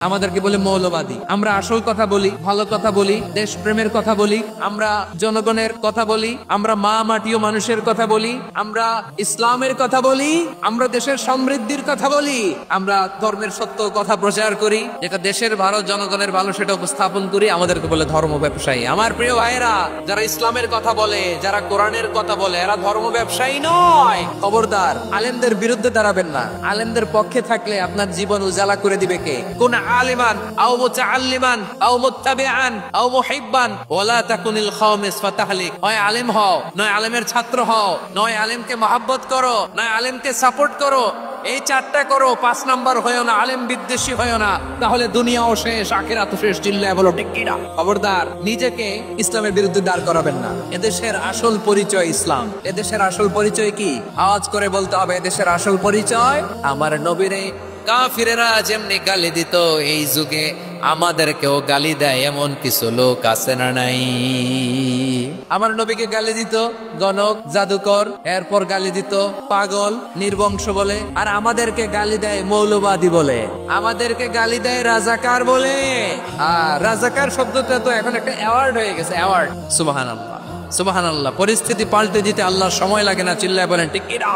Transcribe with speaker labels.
Speaker 1: আমাদেরকে বলে মৌলবাদী। আমরা আসল কথা বলি, ভালো কথা বলি, দেশপ্রেমের কথা বলি, আমরা জনগণের কথা বলি, আমরা মা মাটি ও মানুষের কথা বলি, আমরা ইসলামের কথা বলি, আমরা দেশের সমৃদ্ধির কথা বলি, আমরা ধর্মের সত্য কথা প্রচার করি, যেটা দেশের ভালো জনগণের ভালো সেটা উপস্থাপন করি। আমাদেরকে বলে ধর্ম ব্যবসায়ী। আমার প্রিয় ভাইয়েরা, যারা ইসলামের কথা বলে, যারা কোরআনের কথা বলে, এরা ধর্ম ব্যবসায়ী নয়। খবরদার, আলেমদের বিরুদ্ধে দাঁড়াবেন না। আলেমদের পক্ষে থাকলে আপনার জীবন উজালা করে দিবে কে? কোন আলিমান আও মুতাআল্লিমান আও মুত্তাবিআন আও মুহিব্বান ওয়ালা তাকুনিল খামিস ফাতাহলিক। হয় আলেম হও, নয় আলেমের ছাত্র হও, নয় আলেমকে মহব্বত করো, নয় আলেমকে সাপোর্ট করো। এই চারটা করো, 5 নাম্বার হয়ো না, আলেম বিদ্বেষী হয়ো না, তাহলে দুনিয়াও শেষ, আখিরাতও শেষ। চিল্লায় বলো ঠিক কিনা? খবরদার, নিজেকে ইসলামের বিরুদ্ধে দাঁড় করাবেন না। এদেশের আসল পরিচয় ইসলাম। এদেশের আসল পরিচয় কি? আওয়াজ করে বলতে হবে, এদেশের আসল পরিচয় আমার নবীরে কাফিরেরা যেমনি গালি দিত, এই যুগে আমাদেরকেও গালি দেয় এমন কিছু লোক আছে না নাই? আমার নবীকে গালি দিত গণক, জাদুকর, এরপর গালি দিত পাগল, নির্বংশ বলে, আর আমাদেরকে গালি দেয় মৌলবাদী বলে, আমাদেরকে গালি দেয় রাজাকার বলে। আর রাজাকার শব্দটা তো এখন একটা অ্যাওয়ার্ড হয়ে গেছে, অ্যাওয়ার্ড। সুবহানাল্লাহ, সুবহানাল্লাহ। পরিস্থিতি পাল্টে দিতে আল্লাহর সময় লাগে না। চিল্লায় বলেন ঠিক কিনা?